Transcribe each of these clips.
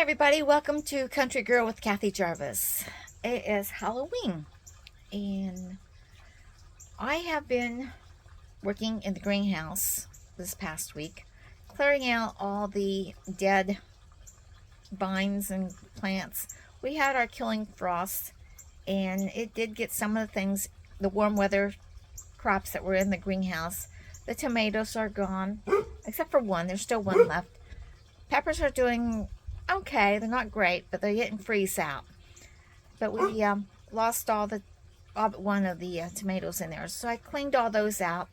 everybody, welcome to Country Girl with Kathy Jarvis. It is Halloween and I have been working in the greenhouse this past week, clearing out all the dead vines and plants. We had our killing frost and it did get some of the things, the warm weather crops that were in the greenhouse. The tomatoes are gone, except for one. There's still one left. Peppers are doing okay. They're not great, but they're getting freeze out. But we lost all but one of the tomatoes in there. So I cleaned all those out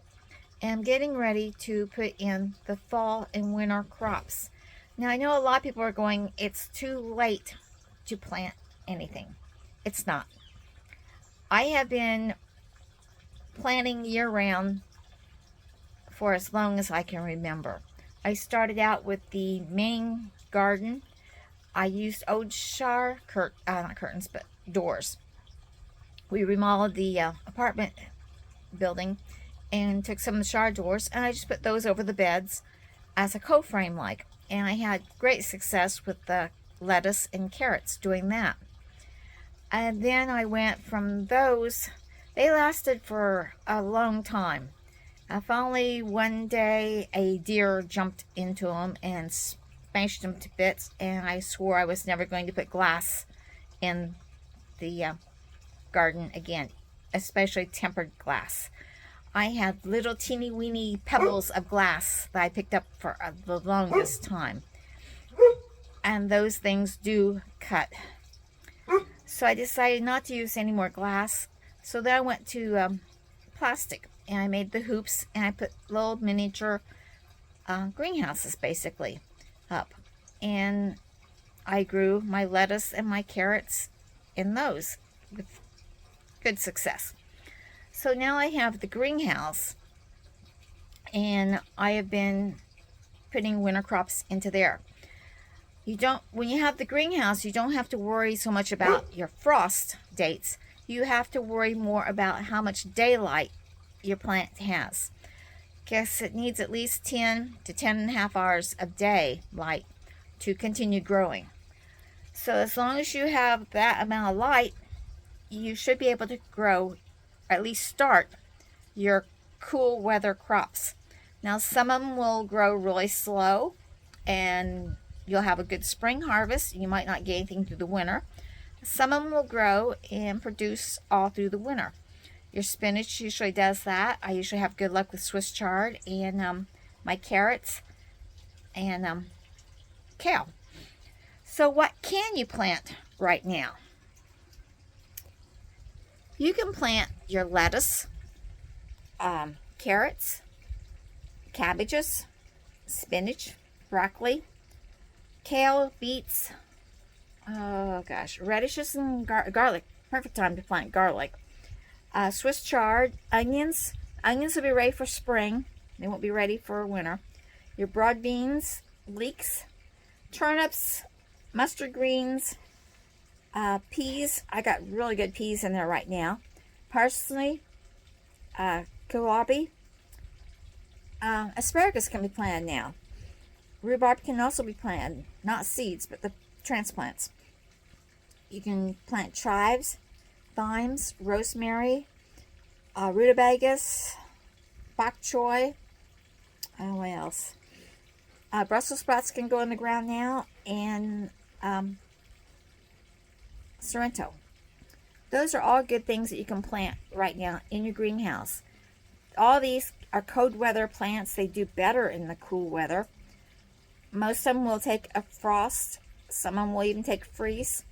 and I'm getting ready to put in the fall and winter crops. Now I know a lot of people are going, it's too late to plant anything. It's not. I have been planting year-round for as long as I can remember. I started out with the main garden. I used old not curtains, but doors. We remodeled the apartment building and took some of the shower doors and I just put those over the beds as a co-frame like. And I had great success with the lettuce and carrots doing that. And then I went from those, they lasted for a long time. Finally, one day, a deer jumped into them and smashed them to bits, and I swore I was never going to put glass in the garden again, especially tempered glass. I had little teeny weeny pebbles of glass that I picked up for the longest time, and those things do cut. So I decided not to use any more glass, so then I went to plastic. And I made the hoops and I put little miniature greenhouses basically up. And I grew my lettuce and my carrots in those with good success. So now I have the greenhouse and I have been putting winter crops into there. When you have the greenhouse, you don't have to worry so much about your frost dates. You have to worry more about how much daylight your plant has. Guess it needs at least 10 to 10.5 hours of day light to continue growing. So as long as you have that amount of light, you should be able to grow, or at least start, your cool weather crops. Now some of them will grow really slow and you'll have a good spring harvest. You might not get anything through the winter. Some of them will grow and produce all through the winter. Your spinach usually does that. I usually have good luck with Swiss chard and my carrots and kale. So what can you plant right now? You can plant your lettuce, carrots, cabbages, spinach, broccoli, kale, beets, radishes and garlic. Perfect time to plant garlic. Swiss chard, onions. Onions will be ready for spring. They won't be ready for winter. Your broad beans, leeks, turnips, mustard greens, peas. I got really good peas in there right now. Parsley, kohlrabi. Asparagus can be planted now. Rhubarb can also be planted, not seeds, but the transplants. You can plant chives, thymes, rosemary, rutabagas, bok choy, what else? Brussels sprouts can go in the ground now, and Sorrento. Those are all good things that you can plant right now in your greenhouse. All these are cold weather plants. They do better in the cool weather. Most of them will take a frost. Some of them will even take freeze.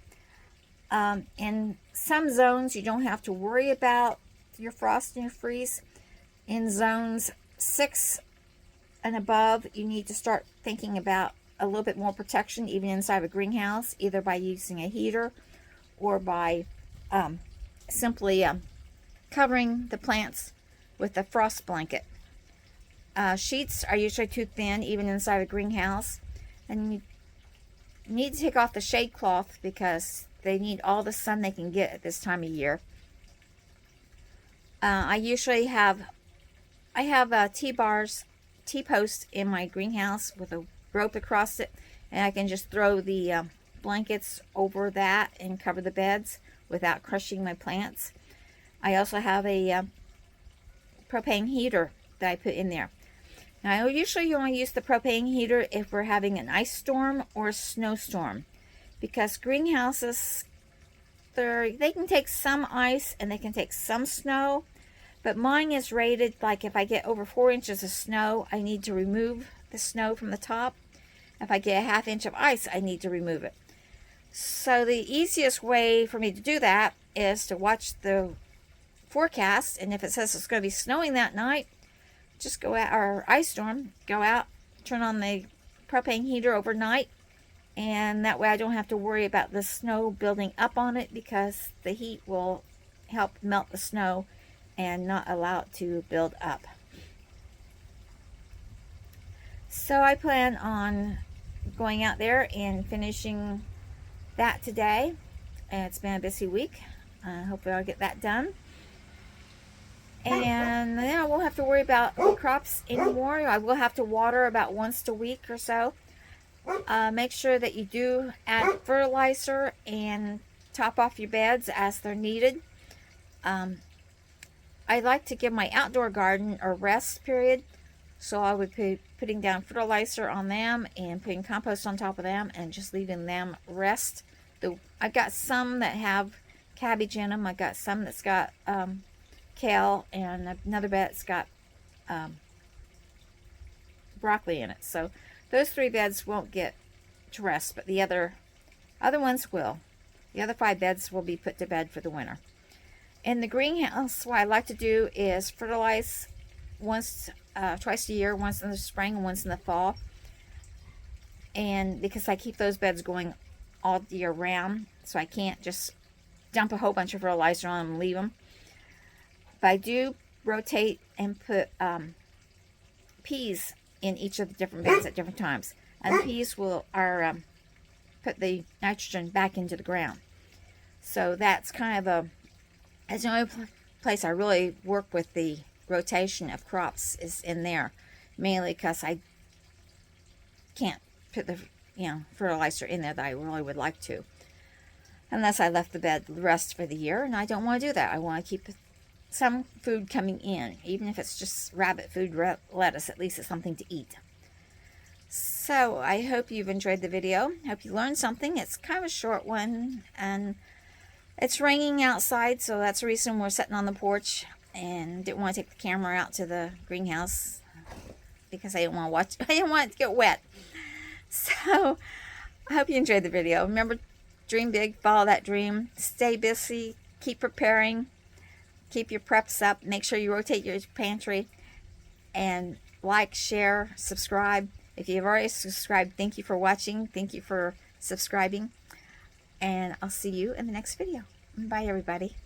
In some zones, you don't have to worry about your frost and your freeze. In zones 6 and above, you need to start thinking about a little bit more protection, even inside of a greenhouse, either by using a heater or by simply covering the plants with a frost blanket. Sheets are usually too thin, even inside a greenhouse, and you need to take off the shade cloth because they need all the sun they can get at this time of year. I usually have T-posts in my greenhouse with a rope across it, and I can just throw the blankets over that and cover the beds without crushing my plants. I also have a propane heater that I put in there. Now, usually you only use the propane heater if we're having an ice storm or a snowstorm, because greenhouses, they can take some ice and they can take some snow, but mine is rated like if I get over 4 inches of snow, I need to remove the snow from the top. If I get a ½ inch of ice, I need to remove it. So the easiest way for me to do that is to watch the forecast, and if it says it's going to be snowing that night, just go out, or ice storm, go out, turn on the propane heater overnight, and that way I don't have to worry about the snow building up on it, because the heat will help melt the snow and not allow it to build up. So I plan on going out there and finishing that today. And it's been a busy week. Hopefully I'll get that done. And then I won't have to worry about the crops anymore. I will have to water about once a week or so. Make sure that you do add fertilizer and top off your beds as they're needed. I like to give my outdoor garden a rest period. So I would be putting down fertilizer on them and putting compost on top of them and just leaving them rest. I've got some that have cabbage in them. I've got some that's got kale, and another bed that's got broccoli in it. So those 3 beds won't get to rest, but the other ones will. The other 5 beds will be put to bed for the winter. In the greenhouse, what I like to do is fertilize twice a year, once in the spring and once in the fall. And because I keep those beds going all year round, so I can't just dump a whole bunch of fertilizer on them and leave them. But I do rotate and put peas in each of the different beds at different times. And the peas will put the nitrogen back into the ground. So that's kind of that's the only place I really work with the rotation of crops is in there, mainly because I can't put the fertilizer in there that I really would like to, unless I left the bed rest for the year, and I don't want to do that. I want to keep some food coming in, even if it's just rabbit food, lettuce. At least it's something to eat. So I hope you've enjoyed the video. Hope you learned something. It's kind of a short one, and it's raining outside, so that's the reason we're sitting on the porch. And didn't want to take the camera out to the greenhouse because I didn't want to watch. I didn't want it to get wet. So I hope you enjoyed the video. Remember, dream big, follow that dream. Stay busy. Keep preparing. Keep your preps up. Make sure you rotate your pantry. And like, share, subscribe. If you've already subscribed, thank you for watching. Thank you for subscribing. And I'll see you in the next video. Bye, everybody.